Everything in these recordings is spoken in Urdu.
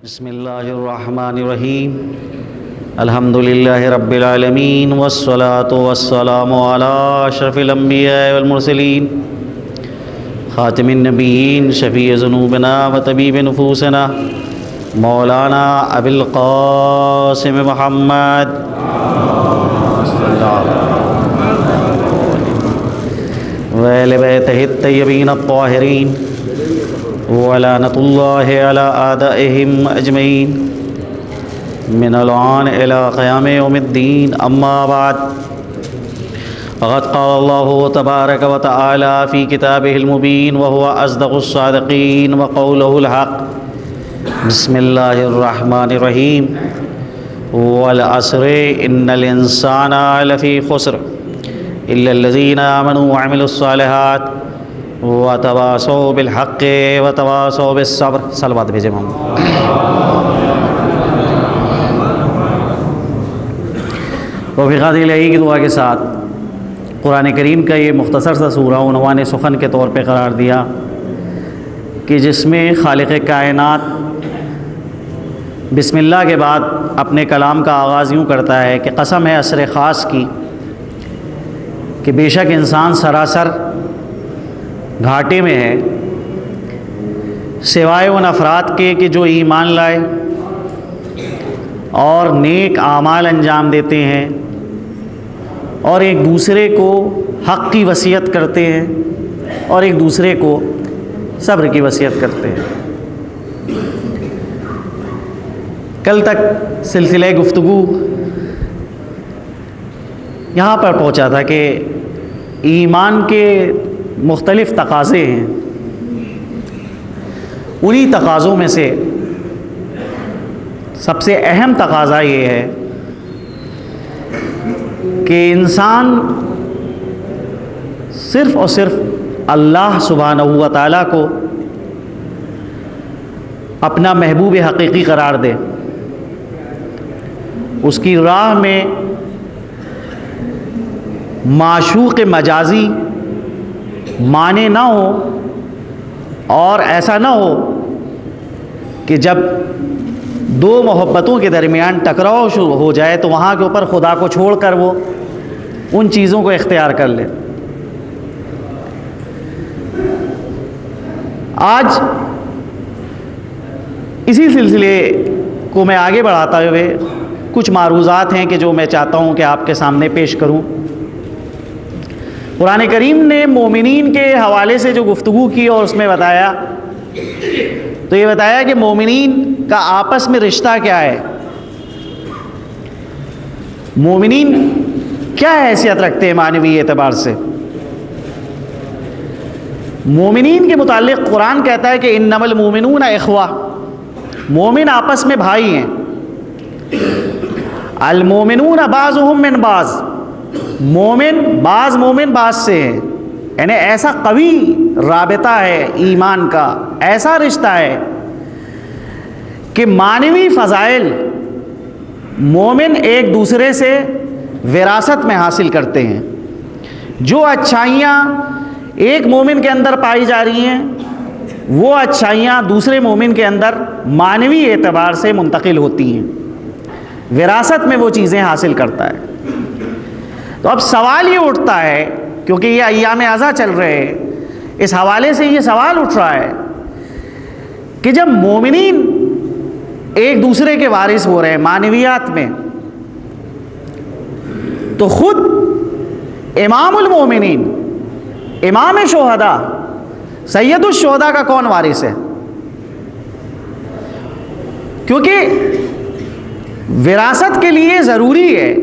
بسم اللہ الرحمن الرحیم الحمد للہ رب العالمین والصلاة والسلام علی اشرف الانبیاء والمرسلین خاتم النبیین شفیع ذنوبنا و طبیب نفوسنا مولانا ابی القاسم محمد وآل بیتہ الطیبین الطاہرین ولعنۃ اللہ علی اعدائہم اجمعین من الآن الی قیام یوم الدین اما بعد فقد قال اللہ تبارک و تعالی فی کتابہ المبین وهو اصدق الصادقین وقولہ الحق بسم اللہ الرحمن الرحیم والعصر ان الانسان لفی خسر الا الذین آمنوا وعملوا الصالحات وتواصوا بالحق وتواصوا بالصبر. صلوات بھیجے محمد. رفیقات الہی کی دعا کے ساتھ قرآن کریم کا یہ مختصر سا سورہ عنوان سخن کے طور پہ قرار دیا کہ جس میں خالق کائنات بسم اللہ کے بعد اپنے کلام کا آغاز یوں کرتا ہے کہ قسم ہے عصر خاص کی کہ بے شک انسان سراسر گھاٹے میں ہے سوائے ان افراد کے کہ جو ایمان لائے اور نیک اعمال انجام دیتے ہیں اور ایک دوسرے کو حق کی وصیت کرتے ہیں اور ایک دوسرے کو صبر کی وصیت کرتے ہیں. کل تک سلسلہ گفتگو یہاں پر پہنچا تھا کہ ایمان کے مختلف تقاضے ہیں. انہی تقاضوں میں سے سب سے اہم تقاضا یہ ہے کہ انسان صرف اور صرف اللہ سبحانہ و تعالیٰ کو اپنا محبوب حقیقی قرار دے, اس کی راہ میں معشوق مجازی مانے نہ ہو, اور ایسا نہ ہو کہ جب دو محبتوں کے درمیان ٹکراؤ شروع ہو جائے تو وہاں کے اوپر خدا کو چھوڑ کر وہ ان چیزوں کو اختیار کر لے. آج اسی سلسلے کو میں آگے بڑھاتے ہوئے کچھ معروضات ہیں کہ جو میں چاہتا ہوں کہ آپ کے سامنے پیش کروں. قرآن کریم نے مومنین کے حوالے سے جو گفتگو کی اور اس میں بتایا تو یہ بتایا کہ مومنین کا آپس میں رشتہ کیا ہے, مومنین کیا حیثیت رکھتے ہیں معنوی اعتبار سے. مومنین کے متعلق قرآن کہتا ہے کہ انما المؤمنون اخوہ, مومن آپس میں بھائی ہیں. المؤمنون بعضهم من بعض, مومن بعض سے ہیں, یعنی ایسا قوی رابطہ ہے ایمان کا, ایسا رشتہ ہے کہ معنوی فضائل مومن ایک دوسرے سے وراثت میں حاصل کرتے ہیں. جو اچھائیاں ایک مومن کے اندر پائی جا رہی ہیں وہ اچھائیاں دوسرے مومن کے اندر معنوی اعتبار سے منتقل ہوتی ہیں, وراثت میں وہ چیزیں حاصل کرتا ہے. تو اب سوال یہ اٹھتا ہے, کیونکہ یہ ایام ازاں چل رہے ہیں, اس حوالے سے یہ سوال اٹھ رہا ہے کہ جب مومنین ایک دوسرے کے وارث ہو رہے ہیں معنویات میں, تو خود امام المومنین, امام شہداء, سید الشہداء کا کون وارث ہے؟ کیونکہ وراثت کے لیے ضروری ہے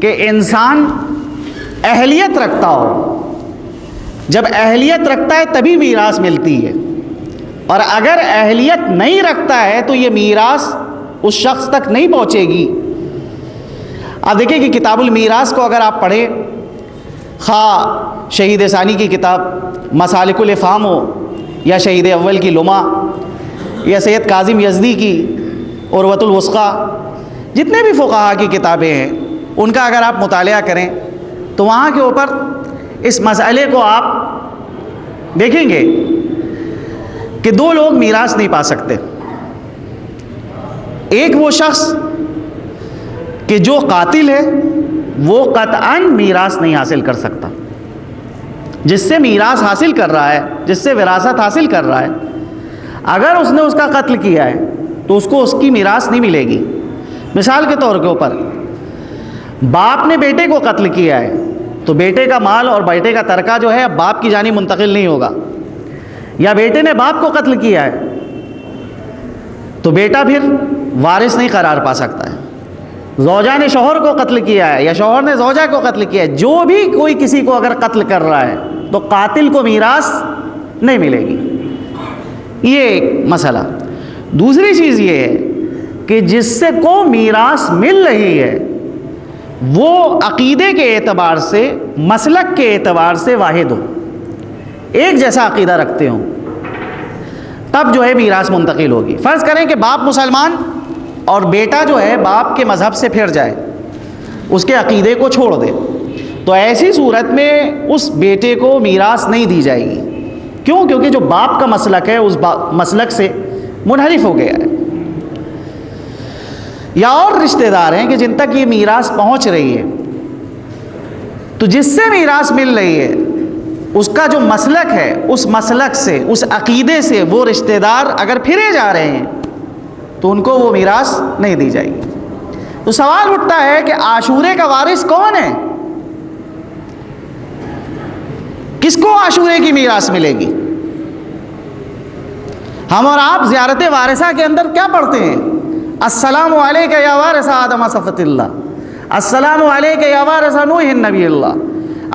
کہ انسان اہلیت رکھتا ہو. جب اہلیت رکھتا ہے تبھی میراث ملتی ہے, اور اگر اہلیت نہیں رکھتا ہے تو یہ میراث اس شخص تک نہیں پہنچے گی. آپ دیکھیں کہ کتاب المیراث کو اگر آپ پڑھیں, خواہ شہید ثانی کی کتاب مسالک الافہام ہو, یا شہید اول کی لمع, یا سید کاظم یزدی کی عروۃ الوثقیٰ, جتنے بھی فقہا کی کتابیں ہیں ان کا اگر آپ مطالعہ کریں تو وہاں کے اوپر اس مسئلے کو آپ دیکھیں گے کہ دو لوگ میراث نہیں پا سکتے. ایک وہ شخص کہ جو قاتل ہے وہ قطعاً میراث نہیں حاصل کر سکتا. جس سے میراث حاصل کر رہا ہے، جس سے وراثت حاصل کر رہا ہے، اگر اس نے اس کا قتل کیا ہے تو اس کو اس کی میراث نہیں ملے گی. مثال کے طور کے اوپر باپ نے بیٹے کو قتل کیا ہے تو بیٹے کا مال اور بیٹے کا ترکہ جو ہے اب باپ کی جانب منتقل نہیں ہوگا. یا بیٹے نے باپ کو قتل کیا ہے تو بیٹا پھر وارث نہیں قرار پا سکتا ہے. زوجہ نے شوہر کو قتل کیا ہے یا شوہر نے زوجہ کو قتل کیا ہے، جو بھی کوئی کسی کو اگر قتل کر رہا ہے تو قاتل کو میراث نہیں ملے گی. یہ ایک مسئلہ. دوسری چیز یہ ہے کہ جس سے کو میراث مل رہی ہے وہ عقیدے کے اعتبار سے، مسلک کے اعتبار سے واحد ہو، ایک جیسا عقیدہ رکھتے ہوں، تب جو ہے میراث منتقل ہوگی. فرض کریں کہ باپ مسلمان اور بیٹا جو ہے باپ کے مذہب سے پھر جائے، اس کے عقیدے کو چھوڑ دے، تو ایسی صورت میں اس بیٹے کو میراث نہیں دی جائے گی. کیوں؟ کیونکہ جو باپ کا مسلک ہے اس مسلک سے منحرف ہو گیا ہے. یا اور رشتہ دار ہیں کہ جن تک یہ میراث پہنچ رہی ہے، تو جس سے میراث مل رہی ہے اس کا جو مسلک ہے اس مسلک سے، اس عقیدے سے وہ رشتہ دار اگر پھرے جا رہے ہیں تو ان کو وہ میراث نہیں دی جائے گی. تو سوال اٹھتا ہے کہ عاشورے کا وارث کون ہے؟ کس کو عاشورے کی میراث ملے گی؟ ہم اور آپ زیارت وارثہ کے اندر کیا پڑھتے ہیں؟ السلام علیک یا وارث آدم صفت اللہ، السلام علیک یا وارث نوح نبی اللہ،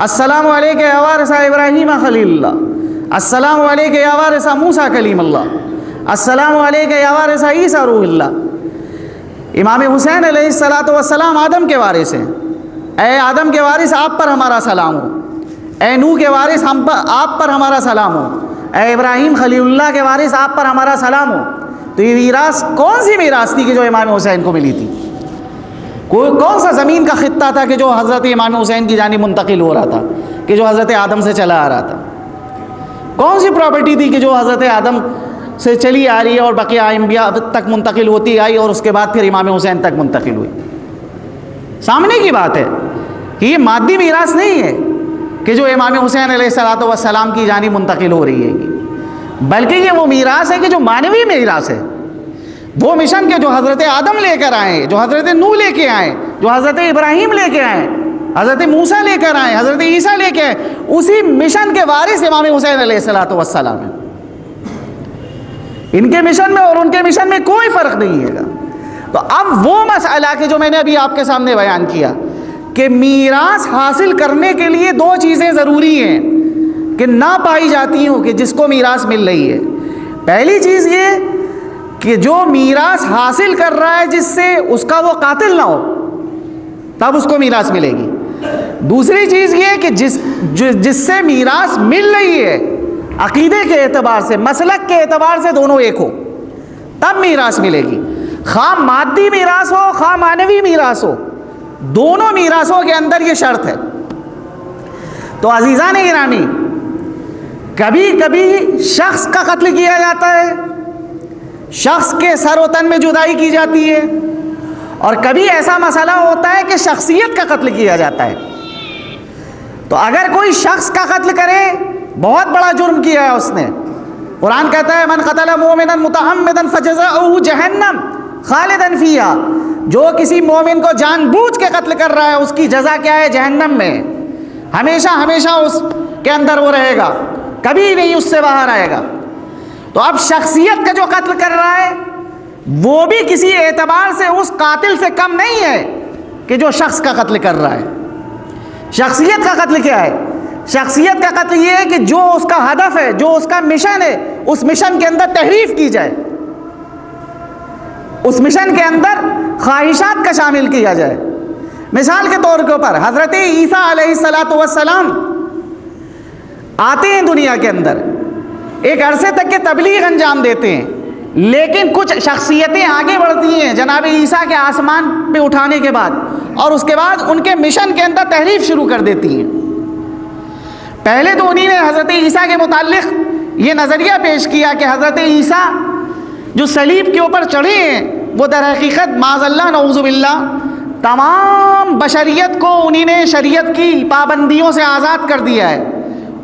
السلام علیک یا وارث ابراہیم خلیل اللہ، السلام علیک یا وارث موسیٰ کلیم اللہ، السلام علیک یا وارث عیسیٰ روح اللہ. امام حسین علیہ السلام آدم کے وارث ہیں. اے آدم کے وارث آپ پر ہمارا سلام ہو، اے نوح کے وارث آپ پر ہمارا سلام ہو، اے ابراہیم خلیل اللہ کے وارث آپ پر ہمارا سلام ہو. تو یہ میراث کون سی میراث تھی کہ جو امام حسین کو ملی تھی؟ کون سا زمین کا خطہ تھا کہ جو حضرت امام حسین کی جانب منتقل ہو رہا تھا، کہ جو حضرت آدم سے چلا آ رہا تھا؟ کون سی پراپرٹی تھی کہ جو حضرت آدم سے چلی آ رہی ہے اور بقیہ انبیاء تک منتقل ہوتی آئی اور اس کے بعد پھر امام حسین تک منتقل ہوئی؟ سامنے کی بات ہے کہ یہ مادی میراث نہیں ہے کہ جو امام حسین علیہ السلام کی جانب منتقل ہو رہی ہے، بلکہ یہ وہ میراث ہے کہ جو مانوی میراث ہے. وہ مشن کے جو حضرت آدم لے کر آئے، جو حضرت نوح لے کے آئے، جو حضرت ابراہیم لے کے آئے، حضرت موسیٰ لے کر آئے، حضرت عیسیٰ لے کے آئے، اسی مشن کے وارث امام حسین علیہ السلام ہیں. ان کے مشن میں اور ان کے مشن میں کوئی فرق نہیں ہے. تو اب وہ مسئلہ کہ جو میں نے ابھی آپ کے سامنے بیان کیا کہ میراث حاصل کرنے کے لیے دو چیزیں ضروری ہیں کہ نہ پائی جاتی ہوں کہ جس کو میراث مل رہی ہے. پہلی چیز یہ کہ جو میراث حاصل کر رہا ہے جس سے اس کا وہ قاتل نہ ہو، تب اس کو میراث ملے گی. دوسری چیز یہ کہ جس سے میراث مل رہی ہے عقیدے کے اعتبار سے، مسلک کے اعتبار سے دونوں ایک ہو، تب میراث ملے گی. خواہ مادی میراث ہو خواہ معنوی میراث ہو، دونوں میراثوں کے اندر یہ شرط ہے. تو عزیزان گرامی، کبھی کبھی شخص کا قتل کیا جاتا ہے، شخص کے سر و تن میں جدائی کی جاتی ہے، اور کبھی ایسا مسئلہ ہوتا ہے کہ شخصیت کا قتل کیا جاتا ہے. تو اگر کوئی شخص کا قتل کرے، بہت بڑا جرم کیا ہے اس نے. قرآن کہتا ہے من قتل مؤمنا متعمدا فجزاؤہ جہنم خالدا فیہا، جو کسی مومن کو جان بوجھ کے قتل کر رہا ہے اس کی جزا کیا ہے؟ جہنم میں، ہمیشہ ہمیشہ اس کے اندر وہ رہے گا، کبھی نہیں اس سے باہر آئے گا. تو اب شخصیت کا جو قتل کر رہا ہے وہ بھی کسی اعتبار سے اس قاتل سے کم نہیں ہے کہ جو شخص کا قتل کر رہا ہے. شخصیت کا قتل کیا ہے؟ شخصیت کا قتل یہ ہے کہ جو اس کا ہدف ہے، جو اس کا مشن ہے، اس مشن کے اندر تحریف کی جائے، اس مشن کے اندر خواہشات کا شامل کیا جائے. مثال کے طور کے اوپر حضرت عیسیٰ علیہ السلام آتے ہیں دنیا کے اندر، ایک عرصے تک کے تبلیغ انجام دیتے ہیں، لیکن کچھ شخصیتیں آگے بڑھتی ہیں جناب عیسیٰ کے آسمان پہ اٹھانے کے بعد، اور اس کے بعد ان کے مشن کے اندر تحریف شروع کر دیتی ہیں. پہلے تو انہی نے حضرت عیسیٰ کے متعلق یہ نظریہ پیش کیا کہ حضرت عیسیٰ جو صلیب کے اوپر چڑھے ہیں وہ در حقیقت معاذ اللہ نعوذ باللہ تمام بشریت کو انہی نے شریعت کی پابندیوں سے آزاد کر دیا ہے،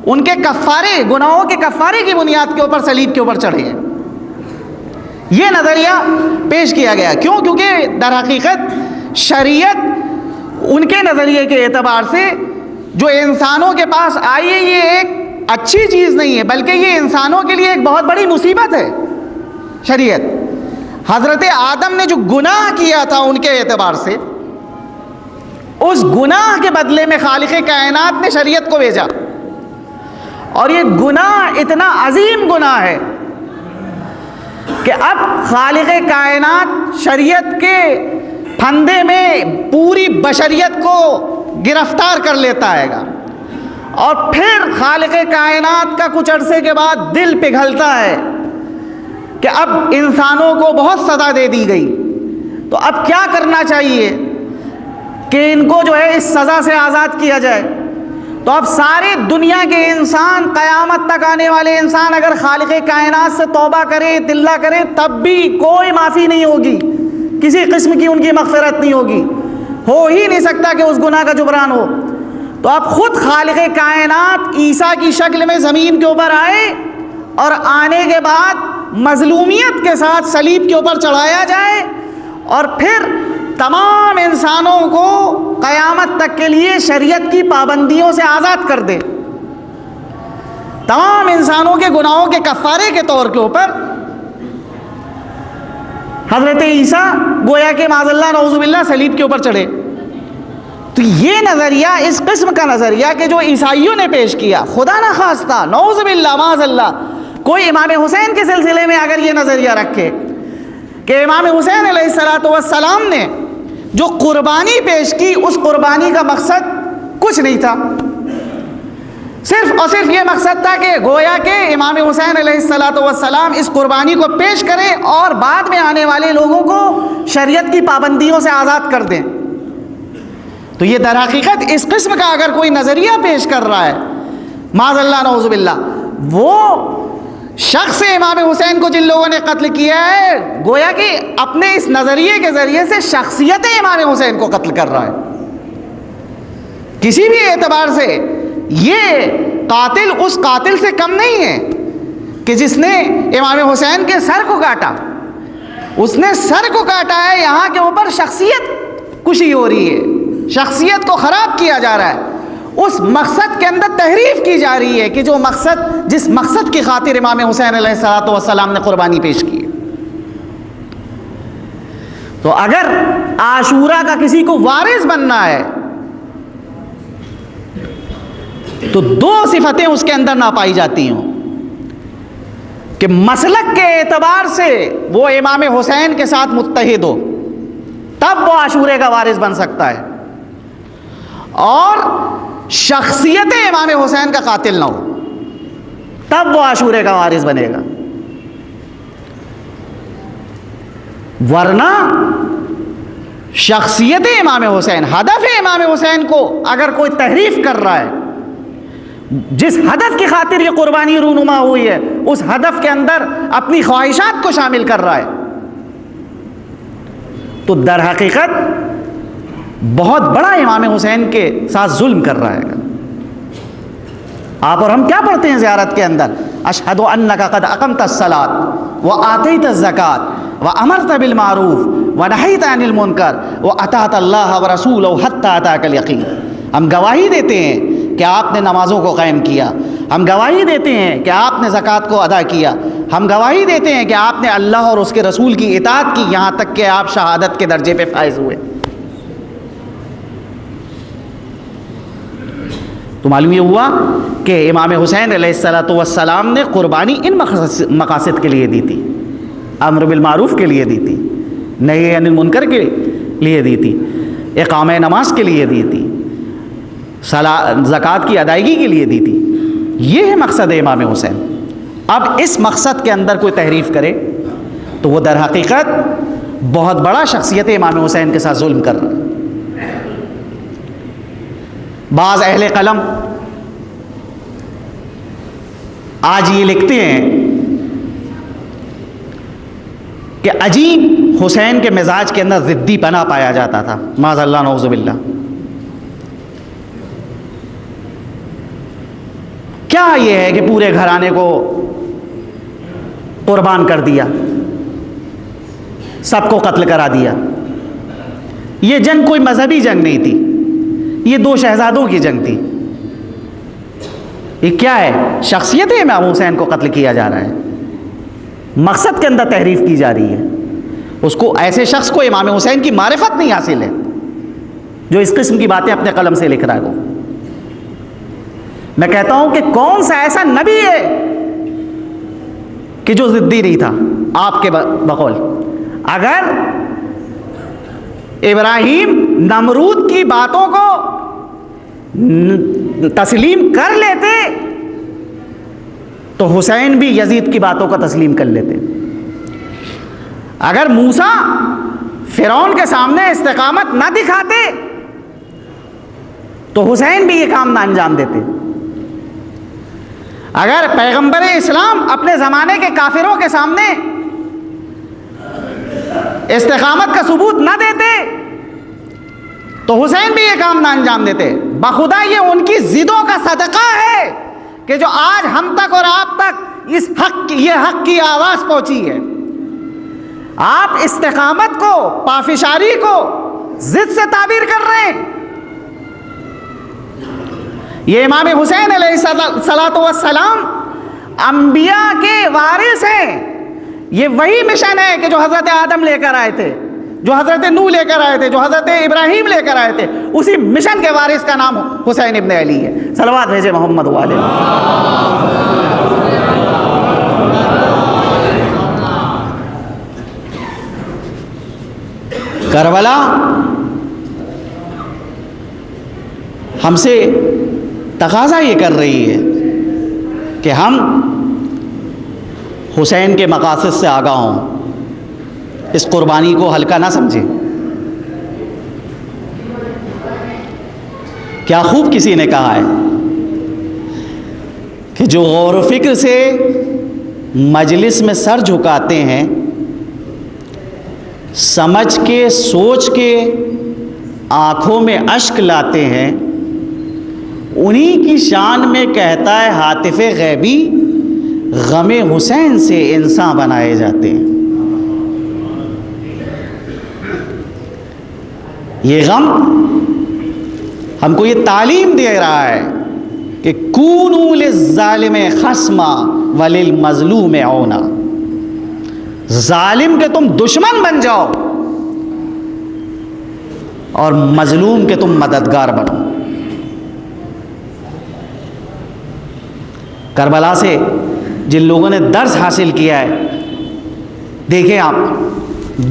ان کے کفارے، گناہوں کے کفارے کی بنیاد کے اوپر صلیب کے اوپر چڑھے ہیں۔ یہ نظریہ پیش کیا گیا، کیوں؟ کیونکہ در حقیقت شریعت ان کے نظریے کے اعتبار سے جو انسانوں کے پاس آئی ہے یہ ایک اچھی چیز نہیں ہے، بلکہ یہ انسانوں کے لیے ایک بہت بڑی مصیبت ہے۔ شریعت حضرت آدم نے جو گناہ کیا تھا ان کے اعتبار سے، اس گناہ کے بدلے میں خالق کائنات نے شریعت کو بھیجا، اور یہ گناہ اتنا عظیم گناہ ہے کہ اب خالق کائنات شریعت کے پھندے میں پوری بشریت کو گرفتار کر لیتا ہے گا، اور پھر خالق کائنات کا کچھ عرصے کے بعد دل پگھلتا ہے کہ اب انسانوں کو بہت سزا دے دی گئی، تو اب کیا کرنا چاہیے کہ ان کو جو ہے اس سزا سے آزاد کیا جائے۔ تو اب سارے دنیا کے انسان، قیامت تک آنے والے انسان اگر خالق کائنات سے توبہ کرے، تلہ کرے، تب بھی کوئی معافی نہیں ہوگی، کسی قسم کی ان کی مغفرت نہیں ہوگی، ہو ہی نہیں سکتا کہ اس گناہ کا جبران ہو۔ تو اب خود خالق کائنات عیسیٰ کی شکل میں زمین کے اوپر آئے، اور آنے کے بعد مظلومیت کے ساتھ صلیب کے اوپر چڑھایا جائے، اور پھر تمام انسانوں کو قیامت تک کے لیے شریعت کی پابندیوں سے آزاد کر دے، تمام انسانوں کے گناہوں کے کفارے کے طور کے اوپر حضرت عیسیٰ گویا کہ معاذ اللہ نعوذ باللہ صلیب کے اوپر چڑھے۔ تو یہ نظریہ، اس قسم کا نظریہ کہ جو عیسائیوں نے پیش کیا، خدا نہ خواستہ نعوذ باللہ معاذ اللہ کوئی امام حسین کے سلسلے میں اگر یہ نظریہ رکھے کہ امام حسین علیہ السلام نے جو قربانی پیش کی، اس قربانی کا مقصد کچھ نہیں تھا، صرف اور صرف یہ مقصد تھا کہ گویا کہ امام حسین علیہ السلام اس قربانی کو پیش کریں اور بعد میں آنے والے لوگوں کو شریعت کی پابندیوں سے آزاد کر دیں۔ تو یہ در حقیقت اس قسم کا اگر کوئی نظریہ پیش کر رہا ہے معاذ اللہ نعوذ باللہ، وہ شخص امام حسین کو جن لوگوں نے قتل کیا ہے گویا کہ اپنے اس نظریے کے ذریعے سے شخصیت امام حسین کو قتل کر رہا ہے۔ کسی بھی اعتبار سے یہ قاتل اس قاتل سے کم نہیں ہے کہ جس نے امام حسین کے سر کو کاٹا، اس نے سر کو کاٹا ہے، یہاں کے اوپر شخصیت کشی ہو رہی ہے، شخصیت کو خراب کیا جا رہا ہے، اس مقصد کے اندر تحریف کی جا رہی ہے کہ جو مقصد، جس مقصد کی خاطر امام حسین علیہ السلام نے قربانی پیش کی۔ تو اگر عاشورہ کا کسی کو وارث بننا ہے تو دو صفتیں اس کے اندر نہ پائی جاتی ہوں کہ مسلک کے اعتبار سے وہ امام حسین کے ساتھ متحد ہو، تب وہ عاشورے کا وارث بن سکتا ہے، اور شخصیت امام حسین کا قاتل نہ ہو، تب وہ عاشورے کا وارث بنے گا۔ ورنہ شخصیت امام حسین، ہدف امام حسین کو اگر کوئی تحریف کر رہا ہے، جس ہدف کی خاطر یہ قربانی رونما ہوئی ہے، اس ہدف کے اندر اپنی خواہشات کو شامل کر رہا ہے، تو در حقیقت بہت بڑا امام حسین کے ساتھ ظلم کر رہا ہے۔ آپ اور ہم کیا پڑھتے ہیں زیارت کے اندر؟ اشہد انک قد اقمت الصلاۃ وآتیت الزکاۃ وامرت بالمعروف ونہیت عن المنکر واطعت اللہ ورسولہ حتی اتاک الیقین۔ ہم گواہی دیتے ہیں کہ آپ نے نمازوں کو قائم کیا، ہم گواہی دیتے ہیں کہ آپ نے زکوٰۃ کو ادا کیا، ہم گواہی دیتے ہیں کہ آپ نے اللہ اور اس کے رسول کی اطاعت کی، یہاں تک کہ آپ شہادت کے درجے پہ فائز ہوئے۔ تو معلوم یہ ہوا کہ امام حسین علیہ السلام نے قربانی ان مقاصد کے لیے دی تھی، امر بالمعروف کے لیے دی تھی، نہی عن المنکر کے لیے دی تھی، اقامہ نماز کے لیے دی تھی، زکوٰۃ کی ادائیگی کے لیے دی تھی۔ یہ ہے مقصد امام حسین۔ اب اس مقصد کے اندر کوئی تحریف کرے تو وہ در حقیقت بہت بڑا شخصیت امام حسین کے ساتھ ظلم کر رہا ہے۔ بعض اہل قلم آج یہ لکھتے ہیں کہ عجیب حسین کے مزاج کے اندر ضدی پنا پایا جاتا تھا، معاذ اللہ نعوذ باللہ۔ کیا یہ ہے کہ پورے گھرانے کو قربان کر دیا، سب کو قتل کرا دیا؟ یہ جنگ کوئی مذہبی جنگ نہیں تھی، یہ دو شہزادوں کی جنگ تھی۔ یہ کیا ہے؟ شخصیت امام حسین کو قتل کیا جا رہا ہے، مقصد کے اندر تحریف کی جا رہی ہے۔ اس کو، ایسے شخص کو امام حسین کی معرفت نہیں حاصل ہے جو اس قسم کی باتیں اپنے قلم سے لکھ رہا ہے۔ وہ میں کہتا ہوں کہ کون سا ایسا نبی ہے کہ جو ضدی نہیں تھا آپ کے بقول؟ اگر ابراہیم نمرود کی باتوں کو تسلیم کر لیتے تو حسین بھی یزید کی باتوں کو تسلیم کر لیتے۔ اگر موسیٰ فرعون کے سامنے استقامت نہ دکھاتے تو حسین بھی یہ کام نہ انجام دیتے۔ اگر پیغمبر اسلام اپنے زمانے کے کافروں کے سامنے استقامت کا ثبوت نہ دیتے تو حسین بھی یہ کام نہ انجام دیتے۔ بخدا یہ ان کی ضدوں کا صدقہ ہے کہ جو آج ہم تک اور آپ تک اس یہ حق کی آواز پہنچی ہے۔ آپ استقامت کو، پافشاری کو ضد سے تعبیر کر رہے ہیں۔ یہ امام حسین علیہ الصلوۃ والسلام انبیاء کے وارث ہیں۔ یہ وہی مشن ہے کہ جو حضرت آدم لے کر آئے تھے، جو حضرت نوح لے کر آئے تھے، جو حضرت ابراہیم لے کر آئے تھے۔ اسی مشن کے وارث کا نام حسین ابن علی ہے۔ صلوات بھیجے محمد والے۔ کربلا ہم سے تقاضا یہ کر رہی ہے کہ ہم حسین کے مقاصد سے آگاہ ہوں، اس قربانی کو ہلکا نہ سمجھیں۔ کیا خوب کسی نے کہا ہے کہ جو غور و فکر سے مجلس میں سر جھکاتے ہیں، سمجھ کے سوچ کے آنکھوں میں اشک لاتے ہیں، انہی کی شان میں کہتا ہے ہاتف غیبی، غم حسین سے انسان بنائے جاتے ہیں۔ یہ غم ہم کو یہ تعلیم دے رہا ہے کہ کونوا للظالم خصما وللمظلوم عونا، ظالم کے تم دشمن بن جاؤ اور مظلوم کے تم مددگار بنو۔ کربلا سے جن لوگوں نے درس حاصل کیا ہے، دیکھیں آپ،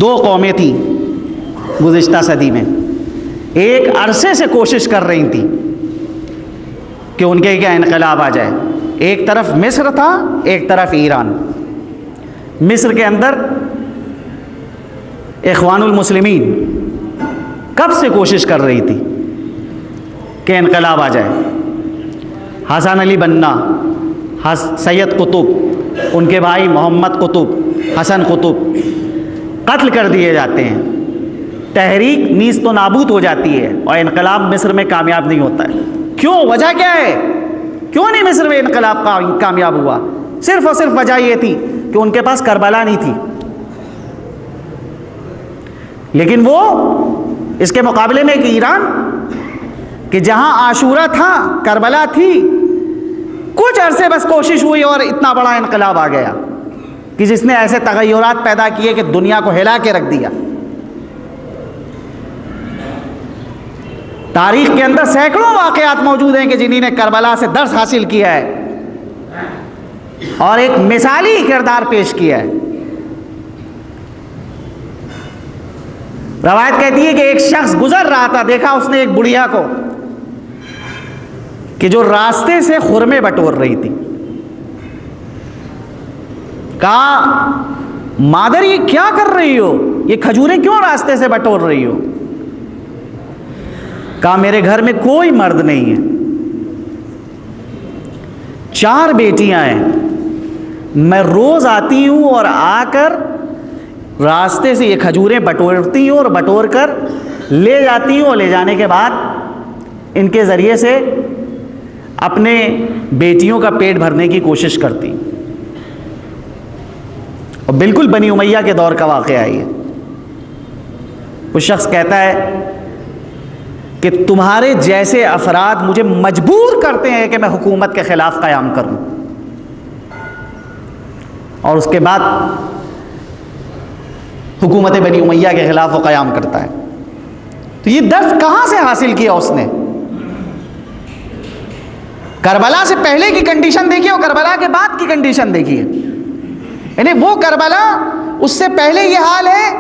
دو قومیں تھیں گزشتہ صدی میں، ایک عرصے سے کوشش کر رہی تھیں کہ ان کے کیا انقلاب آ جائے۔ ایک طرف مصر تھا، ایک طرف ایران۔ مصر کے اندر اخوان المسلمین کب سے کوشش کر رہی تھی کہ انقلاب آ جائے۔ حسن علی بننا، سید قطب، ان کے بھائی محمد قطب، حسن قطب قتل کر دیے جاتے ہیں، تحریک نیست و نابود ہو جاتی ہے اور انقلاب مصر میں کامیاب نہیں ہوتا ہے۔ کیوں؟ وجہ کیا ہے؟ کیوں نہیں مصر میں انقلاب کامیاب ہوا؟ صرف اور صرف وجہ یہ تھی کہ ان کے پاس کربلا نہیں تھی۔ لیکن وہ اس کے مقابلے میں ایک ایران کہ جہاں عاشورہ تھا، کربلا تھی، کچھ عرصے بس کوشش ہوئی اور اتنا بڑا انقلاب آ گیا کہ جس نے ایسے تغیرات پیدا کیے کہ دنیا کو ہلا کے رکھ دیا۔ تاریخ کے اندر سینکڑوں واقعات موجود ہیں کہ جنہوں نے کربلا سے درس حاصل کیا ہے اور ایک مثالی کردار پیش کیا ہے۔ روایت کہتی ہے کہ ایک شخص گزر رہا تھا، دیکھا اس نے ایک بڑھیا کو کہ جو راستے سے خرمے بٹور رہی تھی۔ کہا، مادر یہ کیا کر رہی ہو؟ یہ کھجوریں کیوں راستے سے بٹور رہی ہو؟ کہا، میرے گھر میں کوئی مرد نہیں ہے، 4 بیٹیاں ہیں، میں روز آتی ہوں اور آ کر راستے سے یہ کھجوریں بٹورتی ہوں اور بٹور کر لے جاتی ہوں، اور لے جانے کے بعد ان کے ذریعے سے اپنے بیٹیوں کا پیٹ بھرنے کی کوشش کرتی. اور بالکل بنی امیہ کے دور کا واقعہ ہے یہ. کچھ شخص کہتا ہے کہ تمہارے جیسے افراد مجھے مجبور کرتے ہیں کہ میں حکومت کے خلاف قیام کروں، اور اس کے بعد حکومت بنی امیہ کے خلاف وہ قیام کرتا ہے. تو یہ درس کہاں سے حاصل کیا اس نے؟ کربلا سے پہلے کی کنڈیشن دیکھیے اور کربلا کے بعد کی کنڈیشن دیکھیے. یعنی وہ کربلا، اس سے پہلے یہ حال ہے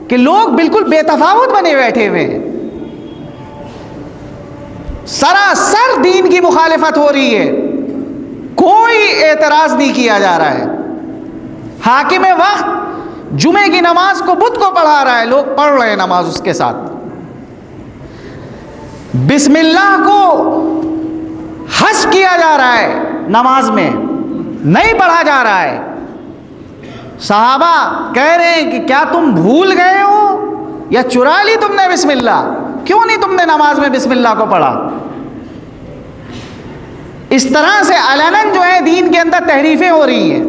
کہ لوگ بالکل بے تفاوت بنے بیٹھے ہوئے ہیں، سراسر دین کی مخالفت ہو رہی ہے، کوئی اعتراض نہیں کیا جا رہا ہے. حاکم وقت جمعے کی نماز کو بت کو پڑھا رہا ہے، لوگ پڑھ رہے ہیں نماز اس کے ساتھ. بسم اللہ کو حذف کیا جا رہا ہے نماز میں، نہیں پڑھا جا رہا ہے. صحابہ کہہ رہے ہیں کہ کیا تم بھول گئے ہو یا چرا لی تم نے بسم اللہ؟ کیوں نہیں تم نے نماز میں بسم اللہ کو پڑھا؟ اس طرح سے علناً جو ہے دین کے اندر تحریفیں ہو رہی ہیں،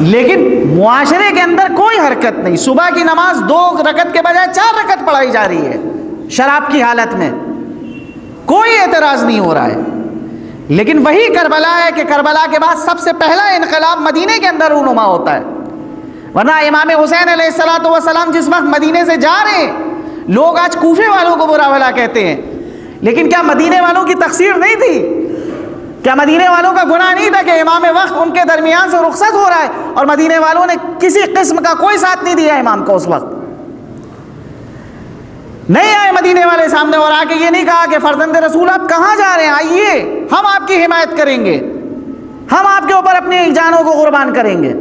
لیکن معاشرے کے اندر کوئی حرکت نہیں. صبح کی نماز 2 رکعت کے بجائے 4 رکعت پڑھائی جا رہی ہے شراب کی حالت میں، کوئی اعتراض نہیں ہو رہا ہے. لیکن وہی کربلا ہے کہ کربلا کے بعد سب سے پہلا انقلاب مدینے کے اندر رونما ہوتا ہے. ورنہ امام حسین علیہ السلام جس وقت مدینے سے جا رہے ہیں، لوگ آج کوفے والوں کو برا بھلا کہتے ہیں، لیکن کیا مدینے والوں کی تقصیر نہیں تھی؟ کیا مدینے والوں کا گناہ نہیں تھا کہ امام وقت ان کے درمیان سے رخصت ہو رہا ہے اور مدینے والوں نے کسی قسم کا کوئی ساتھ نہیں دیا امام کو؟ اس وقت نہیں آئے مدینے والے سامنے اور آ کے یہ نہیں کہا کہ فرزند رسول آپ کہاں جا رہے ہیں، آئیے ہم آپ کی حمایت کریں گے، ہم آپ کے اوپر اپنی جانوں کو قربان کریں گے.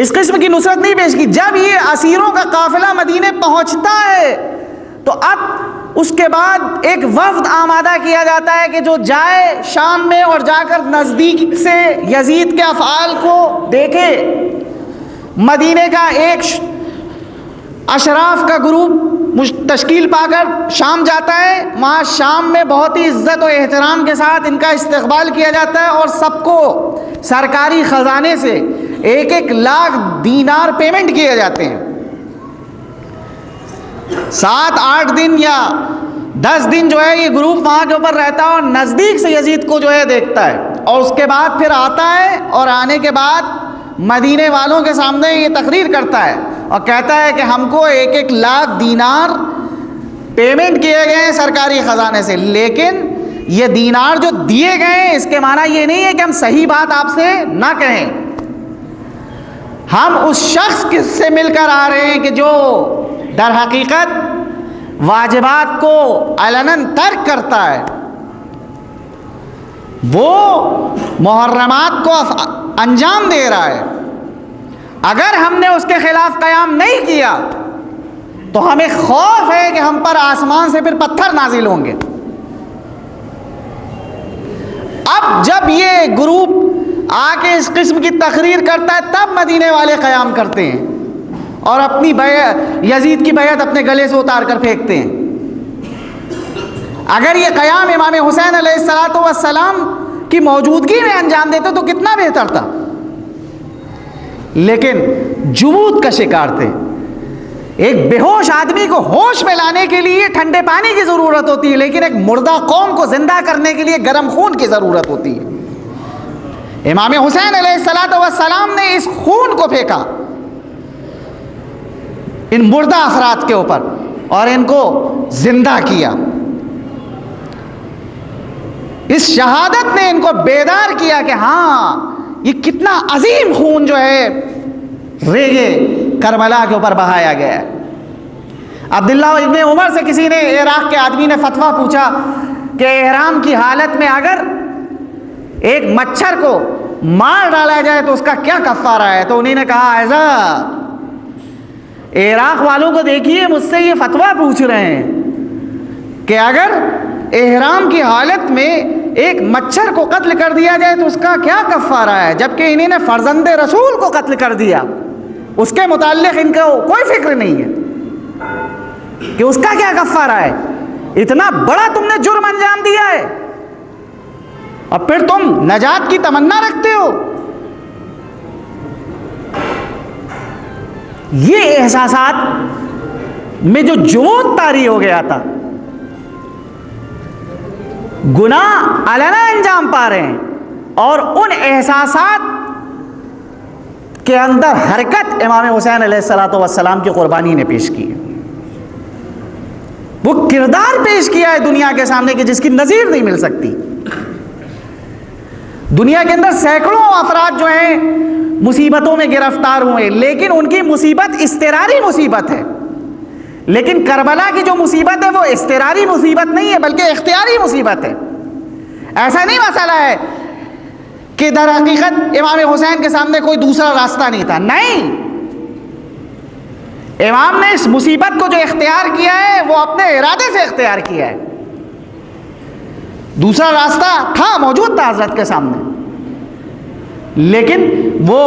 اس قسم کی نصرت نہیں پیش کی. جب یہ اسیروں کا قافلہ مدینے پہنچتا ہے تو اب اس کے بعد ایک وفد آمادہ کیا جاتا ہے کہ جو جائے شام میں اور جا کر نزدیک سے یزید کے افعال کو دیکھے. مدینے کا ایک اشراف کا گروپ تشکیل پا کر شام جاتا ہے. وہاں شام میں بہت ہی عزت و احترام کے ساتھ ان کا استقبال کیا جاتا ہے اور سب کو سرکاری خزانے سے 1-1 لاکھ دینار پیمنٹ کیے جاتے ہیں. 7-8 دن یا 10 دن جو ہے یہ گروپ وہاں کے اوپر رہتا ہے اور نزدیک سے یزید کو جو ہے دیکھتا ہے، اور اس کے بعد پھر آتا ہے اور آنے کے بعد مدینے والوں کے سامنے یہ تقریر کرتا ہے اور کہتا ہے کہ ہم کو 1-1 لاکھ دینار پیمنٹ کیے گئے ہیں سرکاری خزانے سے، لیکن یہ دینار جو دیے گئے ہیں اس کے معنی یہ نہیں ہے کہ ہم صحیح بات آپ سے نہ کہیں. ہم اس شخص سے مل کر آ رہے ہیں کہ جو در حقیقت واجبات کو علناً ترک کرتا ہے، وہ محرمات کو انجام دے رہا ہے. اگر ہم نے اس کے خلاف قیام نہیں کیا تو ہمیں خوف ہے کہ ہم پر آسمان سے پھر پتھر نازل ہوں گے. اب جب یہ گروپ آ کے اس قسم کی تقریر کرتا ہے تب مدینے والے قیام کرتے ہیں اور اپنی یزید کی بیعت اپنے گلے سے اتار کر پھینکتے ہیں. اگر یہ قیام امام حسین علیہ السلام کی موجودگی میں انجام دیتے تو کتنا بہتر تھا، لیکن جمود کا شکار تھے. ایک بے ہوش آدمی کو ہوش میں لانے کے لیے ٹھنڈے پانی کی ضرورت ہوتی ہے، لیکن ایک مردہ قوم کو زندہ کرنے کے لیے گرم خون کی ضرورت ہوتی ہے. امام حسین علیہ السلام نے اس خون کو پھینکا ان مردہ افراد کے اوپر اور ان کو زندہ کیا. اس شہادت نے ان کو بیدار کیا کہ ہاں یہ کتنا عظیم خون جو ہے ریگے کربلا کے اوپر بہایا گیا ہے. عبداللہ ابن عمر سے کسی نے عراق کے آدمی نے فتویٰ پوچھا کہ احرام کی حالت میں اگر ایک مچھر کو مار ڈالا جائے تو اس کا کیا کفارہ ہے؟ تو انہوں نے کہا ایسا عراق والوں کو دیکھیے مجھ سے یہ فتویٰ پوچھ رہے ہیں کہ اگر احرام کی حالت میں ایک مچھر کو قتل کر دیا جائے تو اس کا کیا کفارہ ہے، جبکہ انہیں نے فرزند رسول کو قتل کر دیا، اس کے متعلق ان کو کوئی فکر نہیں ہے کہ اس کا کیا کفارہ ہے۔ اتنا بڑا تم نے جرم انجام دیا ہے اور پھر تم نجات کی تمنا رکھتے ہو۔ یہ احساسات میں جو جمود طاری ہو گیا تھا، گناہ علنا انجام پا رہے ہیں اور ان احساسات کے اندر حرکت امام حسین علیہ الصلوۃ والسلام کی قربانی نے پیش کی ہے۔ وہ کردار پیش کیا ہے دنیا کے سامنے کہ جس کی نظیر نہیں مل سکتی۔ دنیا کے اندر سینکڑوں افراد جو ہیں مصیبتوں میں گرفتار ہوئے، لیکن ان کی مصیبت اضطراری مصیبت ہے، لیکن کربلا کی جو مصیبت ہے وہ اضطراری مصیبت نہیں ہے بلکہ اختیاری مصیبت ہے۔ ایسا نہیں مسئلہ ہے کہ در حقیقت امام حسین کے سامنے کوئی دوسرا راستہ نہیں تھا، نہیں، امام نے اس مصیبت کو جو اختیار کیا ہے وہ اپنے ارادے سے اختیار کیا ہے۔ دوسرا راستہ تھا، موجود تھا حضرت کے سامنے، لیکن وہ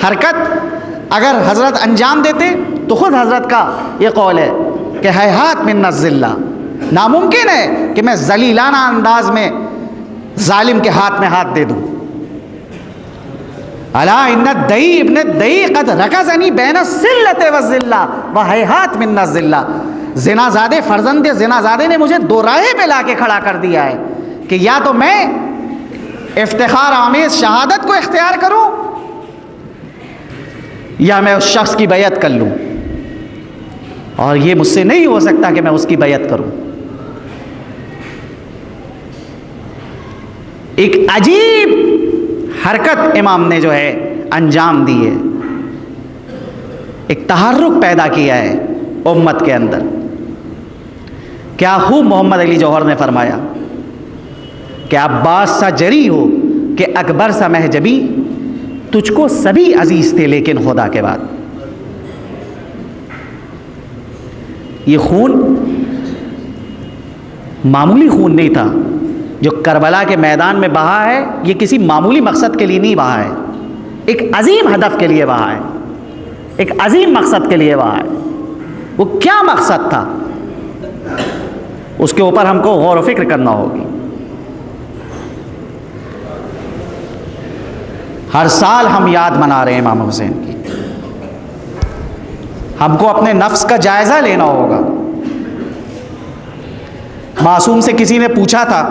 حرکت اگر حضرت انجام دیتے تو خود حضرت کا یہ قول ہے کہ ہیہات من الذلہ، ناممکن ہے کہ میں ذلیلانہ انداز میں ظالم کے ہاتھ میں ہاتھ دے دوں۔ الا ان الدئی ابن الدئی قد رکزنی بین الذلۃ والذلہ وہیہات من الذلہ، زنا زادے فرزند زنا زادے نے مجھے دو راہے پہ لا کے کھڑا کر دیا ہے کہ یا تو میں افتخار آمیز شہادت کو اختیار کروں یا میں اس شخص کی بیعت کر لوں، اور یہ مجھ سے نہیں ہو سکتا کہ میں اس کی بیعت کروں۔ ایک عجیب حرکت امام نے جو ہے انجام دی ہے، ایک تحرک پیدا کیا ہے امت کے اندر۔ کیا خوب محمد علی جوہر نے فرمایا کہ عباس سا جری ہو کہ اکبر سا محجبی، تجھ کو سبھی عزیز تھے لیکن خدا کے بعد۔ یہ خون معمولی خون نہیں تھا جو کربلا کے میدان میں بہا ہے، یہ کسی معمولی مقصد کے لیے نہیں بہا ہے، ایک عظیم ہدف کے لیے بہا ہے، ایک عظیم مقصد کے لیے بہا ہے۔ وہ کیا مقصد تھا اس کے اوپر ہم کو غور و فکر کرنا ہوگی۔ ہر سال ہم یاد منا رہے ہیں امام حسین کی، ہم کو اپنے نفس کا جائزہ لینا ہوگا۔ معصوم سے کسی نے پوچھا تھا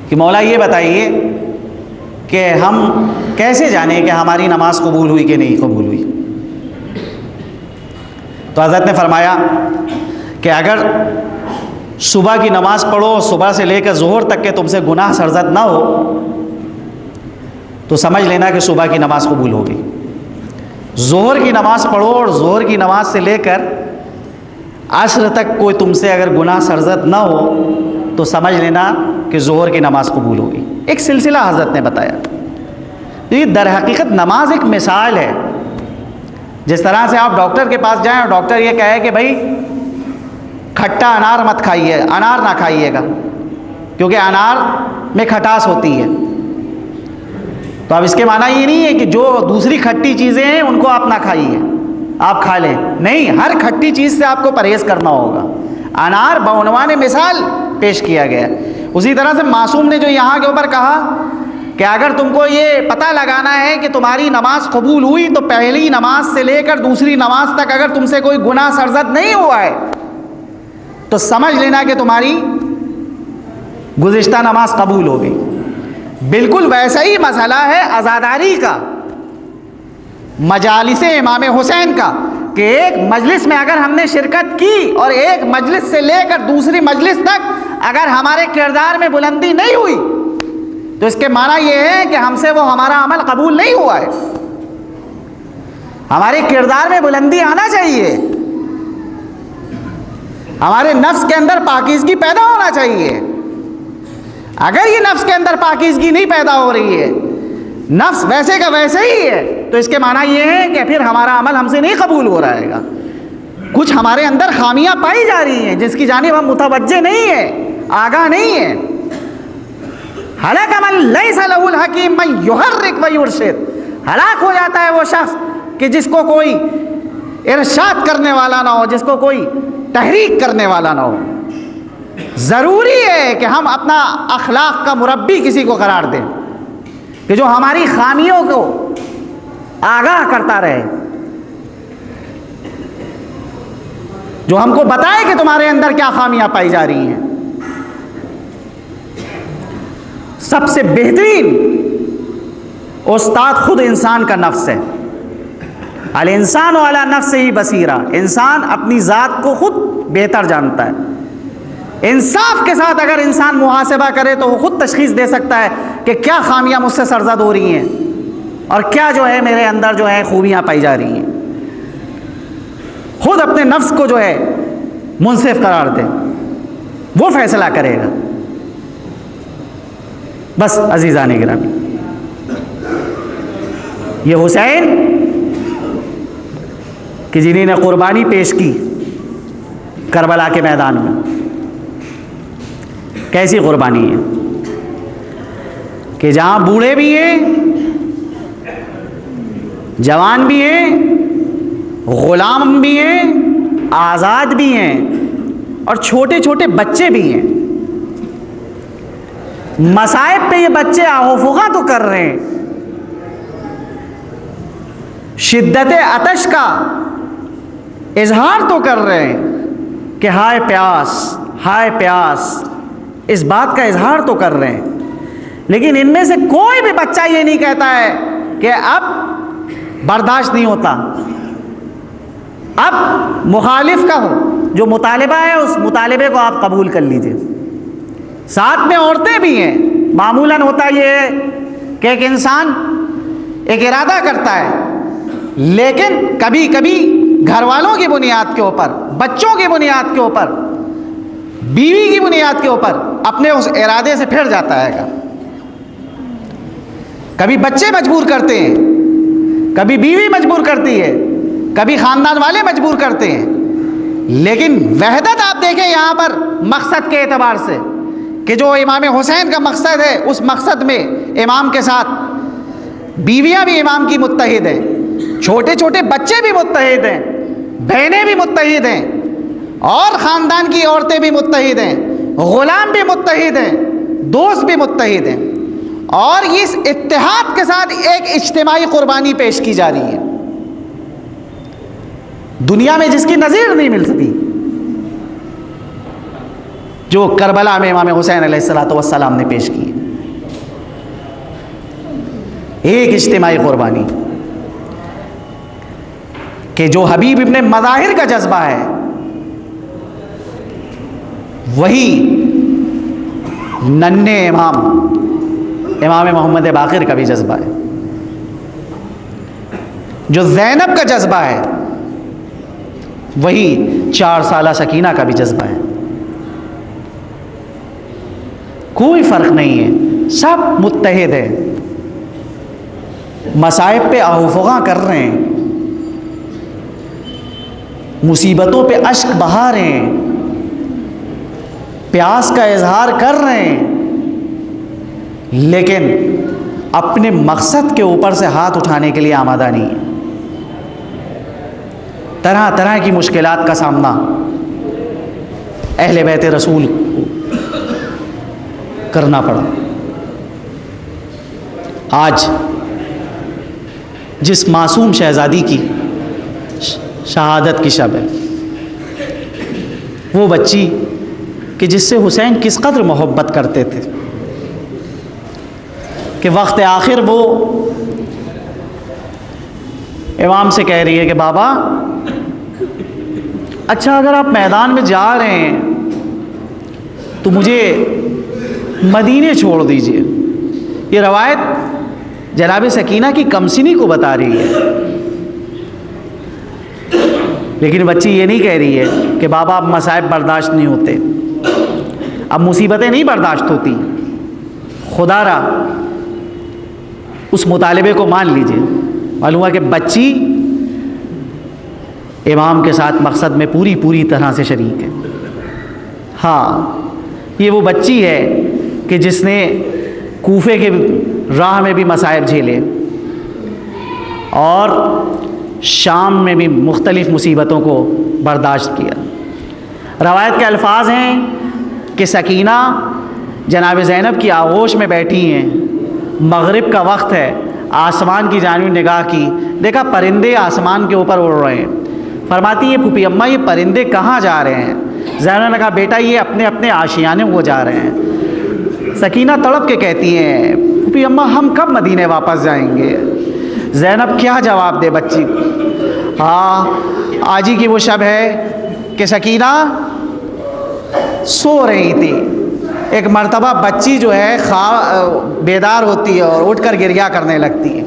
کہ مولا یہ بتائیے کہ ہم کیسے جانیں کہ ہماری نماز قبول ہوئی کہ نہیں قبول ہوئی؟ تو حضرت نے فرمایا کہ اگر صبح کی نماز پڑھو، صبح سے لے کر ظہر تک کے تم سے گناہ سرزد نہ ہو تو سمجھ لینا کہ صبح کی نماز قبول ہوگی۔ ظہر کی نماز پڑھو اور ظہر کی نماز سے لے کر عصر تک کوئی تم سے اگر گناہ سرزد نہ ہو تو سمجھ لینا کہ ظہر کی نماز قبول ہوگی۔ ایک سلسلہ حضرت نے بتایا۔ یہ در حقیقت نماز ایک مثال ہے۔ جس طرح سے آپ ڈاکٹر کے پاس جائیں اور ڈاکٹر یہ کہے کہ بھائی کھٹا انار مت کھائیے، انار نہ کھائیے گا کیونکہ انار میں کھٹاس ہوتی ہے، تو اب اس کے معنی یہ نہیں ہے کہ جو دوسری کھٹی چیزیں ہیں ان کو آپ نہ کھائیے، آپ کھا لیں، نہیں، ہر کھٹی چیز سے آپ کو پرہیز کرنا ہوگا۔ انار بعنوان مثال پیش کیا گیا۔ اسی طرح سے معصوم نے جو یہاں کے اوپر کہا کہ اگر تم کو یہ پتہ لگانا ہے کہ تمہاری نماز قبول ہوئی تو پہلی نماز سے لے کر دوسری نماز تک اگر تم سے کوئی گناہ سرزد نہیں ہوا ہے تو سمجھ لینا کہ تمہاری گزشتہ نماز قبول ہو گئی۔ بالکل ویسا ہی مسئلہ ہے عزاداری کا، مجالس امام حسین کا، کہ ایک مجلس میں اگر ہم نے شرکت کی اور ایک مجلس سے لے کر دوسری مجلس تک اگر ہمارے کردار میں بلندی نہیں ہوئی تو اس کے معنی یہ ہے کہ ہم سے وہ ہمارا عمل قبول نہیں ہوا ہے۔ ہمارے کردار میں بلندی آنا چاہیے، ہمارے نفس کے اندر پاکیزگی پیدا ہونا چاہیے۔ اگر یہ نفس کے اندر پاکیزگی نہیں پیدا ہو رہی ہے، نفس ویسے کا ویسے ہی ہے، تو اس کے معنی یہ ہے کہ پھر ہمارا عمل ہم سے نہیں قبول ہو رہے گا۔ کچھ ہمارے اندر خامیاں پائی جا رہی ہیں جس کی جانب ہم متوجہ نہیں ہیں، آگاہ نہیں ہیں۔ ہلاک من لیس لہ الحکیم من یحرک و یرشد، ہلاک ہو جاتا ہے وہ شخص کہ جس کو کوئی ارشاد کرنے والا نہ ہو، جس کو کوئی تحریک کرنے والا نہ ہو۔ ضروری ہے کہ ہم اپنا اخلاق کا مربی کسی کو قرار دیں کہ جو ہماری خامیوں کو آگاہ کرتا رہے، جو ہم کو بتائے کہ تمہارے اندر کیا خامیاں پائی جا رہی ہیں۔ سب سے بہترین استاد خود انسان کا نفس ہے۔ الانسان علی نفسہ بصیرہ، انسان اپنی ذات کو خود بہتر جانتا ہے۔ انصاف کے ساتھ اگر انسان محاسبہ کرے تو وہ خود تشخیص دے سکتا ہے کہ کیا خامیاں مجھ سے سرزد ہو رہی ہیں اور کیا جو ہے میرے اندر جو ہے خوبیاں پائی جا رہی ہیں۔ خود اپنے نفس کو جو ہے منصف قرار دے، وہ فیصلہ کرے گا۔ بس عزیزان گرامی، یہ حسین کہ جنہیں نے قربانی پیش کی کربلا کے میدان میں، کیسی قربانی ہے کہ جہاں بوڑھے بھی ہیں، جوان بھی ہیں، غلام بھی ہیں، آزاد بھی ہیں اور چھوٹے چھوٹے بچے بھی ہیں۔ مصائب پہ یہ بچے آہوفغاں تو کر رہے ہیں، شدت عطش کا اظہار تو کر رہے ہیں کہ ہائے پیاس، ہائے پیاس، اس بات کا اظہار تو کر رہے ہیں، لیکن ان میں سے کوئی بھی بچہ یہ نہیں کہتا ہے کہ اب برداشت نہیں ہوتا، اب مخالف کا ہو، جو مطالبہ ہے اس مطالبے کو آپ قبول کر لیجئے۔ ساتھ میں عورتیں بھی ہیں۔ معمولاً ہوتا یہ ہے کہ ایک انسان ایک ارادہ کرتا ہے، لیکن کبھی کبھی گھر والوں کی بنیاد کے اوپر، بچوں کی بنیاد کے اوپر، بیوی کی بنیاد کے اوپر اپنے اس ارادے سے پھر جاتا ہے۔ کبھی بچے مجبور کرتے ہیں، کبھی بیوی مجبور کرتی ہے، کبھی خاندان والے مجبور کرتے ہیں، لیکن وحدت آپ دیکھیں یہاں پر مقصد کے اعتبار سے کہ جو امام حسین کا مقصد ہے، اس مقصد میں امام کے ساتھ بیویاں بھی امام کی متحد ہیں، چھوٹے چھوٹے بچے بھی متحد ہیں، بہنیں بھی متحد ہیں، اور خاندان کی عورتیں بھی متحد ہیں، غلام بھی متحد ہیں، دوست بھی متحد ہیں، اور اس اتحاد کے ساتھ ایک اجتماعی قربانی پیش کی جا رہی ہے دنیا میں جس کی نظیر نہیں مل سکتی، جو کربلا میں امام حسین علیہ السلام نے پیش کی۔ ایک اجتماعی قربانی کہ جو حبیب ابن مظاہر کا جذبہ ہے، وہی ننھے امام محمد باقر کا بھی جذبہ ہے، جو زینب کا جذبہ ہے، وہی 4 سالہ سکینہ کا بھی جذبہ ہے۔ کوئی فرق نہیں ہے، سب متحد ہیں، مصائب پہ آہوفغاں کر رہے ہیں، مصیبتوں پہ اشک بہا رہے ہیں، پیاس کا اظہار کر رہے ہیں، لیکن اپنے مقصد کے اوپر سے ہاتھ اٹھانے کے لیے آمادہ نہیں ہے۔ طرح طرح کی مشکلات کا سامنا اہل بیت رسول کو کرنا پڑا۔ آج جس معصوم شہزادی کی شہادت کی شب ہے، وہ بچی کہ جس سے حسین کس قدر محبت کرتے تھے، کہ وقت آخر وہ امام سے کہہ رہی ہے کہ بابا اچھا اگر آپ میدان میں جا رہے ہیں تو مجھے مدینے چھوڑ دیجئے۔ یہ روایت جناب سکینہ کی کمسنی کو بتا رہی ہے، لیکن بچی یہ نہیں کہہ رہی ہے کہ بابا اب مصائب برداشت نہیں ہوتے، اب مصیبتیں نہیں برداشت ہوتی، خدا را اس مطالبے کو مان لیجئے۔ معلوم ہوا کہ بچی امام کے ساتھ مقصد میں پوری طرح سے شریک ہے۔ ہاں، یہ وہ بچی ہے کہ جس نے کوفے کے راہ میں بھی مصائب جھیلے اور شام میں بھی مختلف مصیبتوں کو برداشت کیا۔ روایت کے الفاظ ہیں کہ سکینہ جناب زینب کی آغوش میں بیٹھی ہیں، مغرب کا وقت ہے، آسمان کی جانب نگاہ کی، دیکھا پرندے آسمان کے اوپر اڑ رہے ہیں۔ فرماتی ہیں پھوپھی اماں یہ پرندے کہاں جا رہے ہیں؟ زینب نے کہا بیٹا یہ اپنے اپنے آشیانے وہ جا رہے ہیں۔ سکینہ تڑپ کے کہتی ہیں پھوپھی اماں ہم کب مدینے واپس جائیں گے؟ زینب کیا جواب دے بچی کو؟ آج ہی کی وہ شب ہے کہ سکینہ سو رہی تھی، ایک مرتبہ بچی جو ہے بیدار ہوتی ہے اور اٹھ کر گریہ کرنے لگتی ہے۔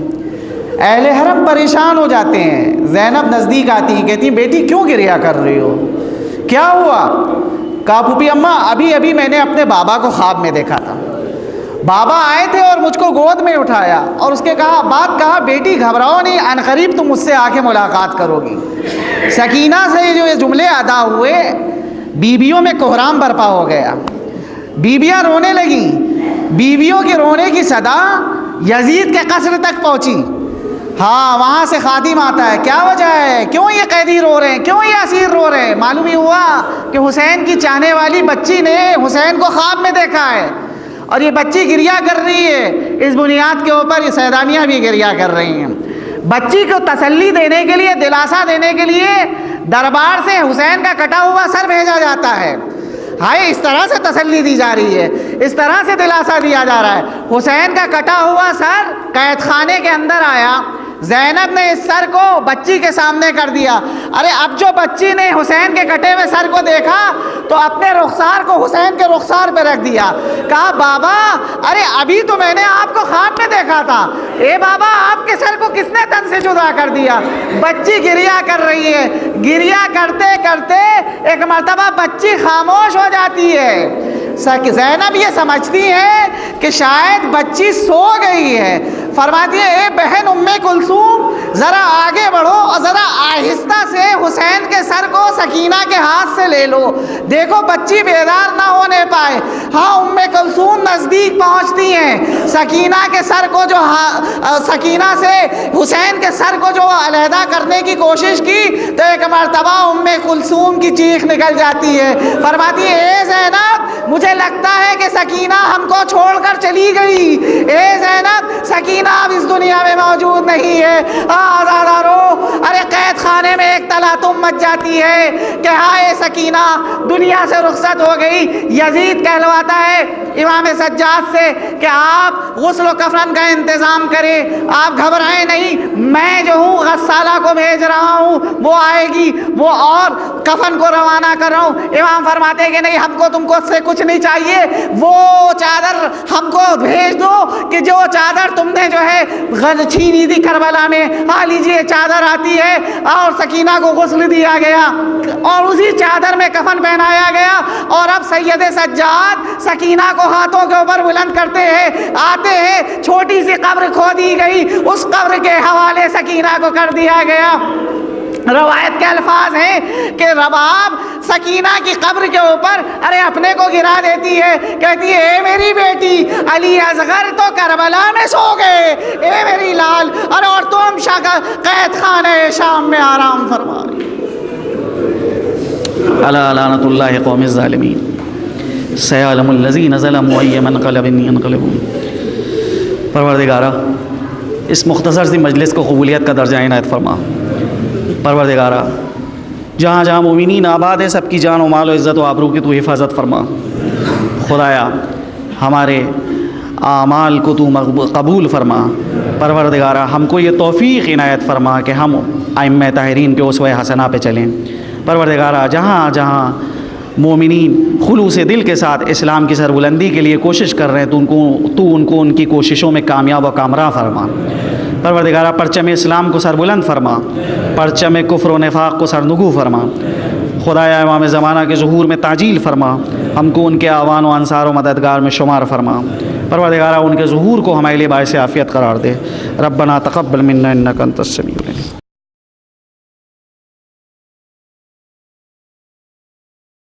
اہل حرم پریشان ہو جاتے ہیں، زینب نزدیک آتی ہیں، کہتی ہیں بیٹی کیوں گریہ کر رہی ہو، کیا ہوا؟ کہا پھوپھی اماں ابھی میں نے اپنے بابا کو خواب میں دیکھا تھا، بابا آئے تھے اور مجھ کو گود میں اٹھایا اور اس کے کہا بیٹی گھبراؤ نہیں، عن قریب تم مجھ سے آ کے ملاقات کرو گی۔ سکینہ سے جو یہ جملے ادا ہوئے بیویوں میں کوہرام برپا ہو گیا، بیویاں رونے لگیں، بیویوں کے رونے کی صدا یزید کے قصر تک پہنچی۔ وہاں سے خادم آتا ہے، کیا وجہ ہے، کیوں یہ قیدی رو رہے ہیں، کیوں یہ اسیر رو رہے ہیں؟ معلوم ہی ہوا کہ حسین کی چاہنے والی بچی نے حسین کو خواب میں دیکھا ہے اور یہ بچی گریہ کر رہی ہے۔ اس بنیاد کے اوپر یہ سیدانیاں بھی گریہ کر رہی ہیں۔ بچی کو تسلی دینے کے لیے، دلاسا دینے کے لیے دربار سے حسین کا کٹا ہوا سر بھیجا جاتا ہے۔ اس طرح سے تسلی دی جا رہی ہے، اس طرح سے دلاسا دیا جا رہا ہے۔ حسین کا کٹا ہوا سر قید خانے کے اندر آیا، زینب نے اس سر کو بچی کے سامنے کر دیا۔ اب جو بچی نے حسین کے کٹے ہوئے سر کو دیکھا تو اپنے رخسار کو حسین کے رخسار پہ رکھ دیا، کہا بابا ابھی تو میں نے آپ کو خواب میں دیکھا تھا، اے بابا آپ کے سر کو کس نے تن سے جدا کر دیا؟ بچی گریہ کر رہی ہے، گریہ کرتے کرتے ایک مرتبہ بچی خاموش ہو جاتی ہے۔ زینب یہ سمجھتی ہے کہ شاید بچی سو گئی ہے، فرماتی ہے اے بہن ام کلثوم ذرا آگے بڑھو اور ذرا آہستہ سے حسین کے سر کو سکینہ کے ہاتھ سے لے لو، دیکھو بچی بیدار نہ ہونے پائے۔ ام کلثوم نزدیک پہنچتی ہیں، سکینہ کے سر کو سکینہ سے حسین کے سر کو جو علیحدہ کرنے کی کوشش کی تو ایک مرتبہ ام کلثوم کی چیخ نکل جاتی ہے، فرماتی ہے اے زینب مجھے لگتا ہے کہ سکینہ ہم کو چھوڑ کر چلی گئی، اے زینب سکینہ اب اس دنیا میں موجود نہیں ہے۔ آزادارو قید خانے میں ایک تلاطم مچ جاتی ہے کہ ہائے سکینہ دنیا سے رخصت ہو گئی۔ یزید کہلواتا ہے امام سجاد سے کہ آپ غسل و کفن کا انتظام کریں، آپ گھبرائیں نہیں، میں جو ہوں غسالہ کو بھیج رہا ہوں، وہ آئے گی، وہ اور کفن کو روانہ کر رہا ہوں۔ امام فرماتے ہیں کہ نہیں ہم کو تم کو سے کچھ نہیں چاہیے، وہ چادر ہم کو بھیج دو کہ جو چادر تم نے جو ہے چھینی تھی کربلا میں، لیجیے چادر آتی ہے، اور سکینہ کو غسل دیا گیا اور اسی چادر میں کفن پہنایا گیا۔ اور اب سید سجاد سکینہ کو ہاتھوں کے اوپر بلند کرتے ہیں، آتے ہیں، چھوٹی سی قبر کھودی گئی، اس قبر کے حوالے سکینہ کو کر دیا گیا۔ روایت کے الفاظ ہیں کہ رباب سکینہ کی قبر کے اوپر اپنے کو گرا دیتی ہے، کہتی ہے اے میری بیٹی علی اصغر تو کربلا میں سو گئے، اے میری لال اور تم قید خانہ شام میں آرام فرما رہی۔ الا لعنۃ اللہ قوم الظالمین سیعلم الذین ظلموا ای منقلب ینقلبون۔ پروردگارہ اس مختصر سی مجلس کو قبولیت کا درجہ عنایت فرما۔ پروردگارہ جہاں جہاں مومنین آباد ہے سب کی جان و مال و عزت و آبرو کی تو حفاظت فرما۔ خدایا ہمارے اعمال کو تو قبول فرما۔ پروردگارہ ہم کو یہ توفیق عنایت فرما کہ ہم ائمہ طاہرین کے اسوہ حسنہ پہ چلیں۔ پروردگارہ جہاں جہاں مومنین خلوص دل کے ساتھ اسلام کی سربلندی کے لیے کوشش کر رہے ہیں تو ان کو ان کی کوششوں میں کامیاب و کامراں فرما۔ پروردگارہ پرچم اسلام کو سربلند فرما، پرچم کفر و نفاق کو سرنگو فرما۔ خدایا امام زمانہ کے ظہور میں تعجیل فرما، ہم کو ان کے اعوان و انصار و مددگار میں شمار فرما۔ پروردگارہ ان کے ظہور کو ہمارے لیے باعث عافیت قرار دے۔ ربنا تقبل منا انک انت السمیع العلیم۔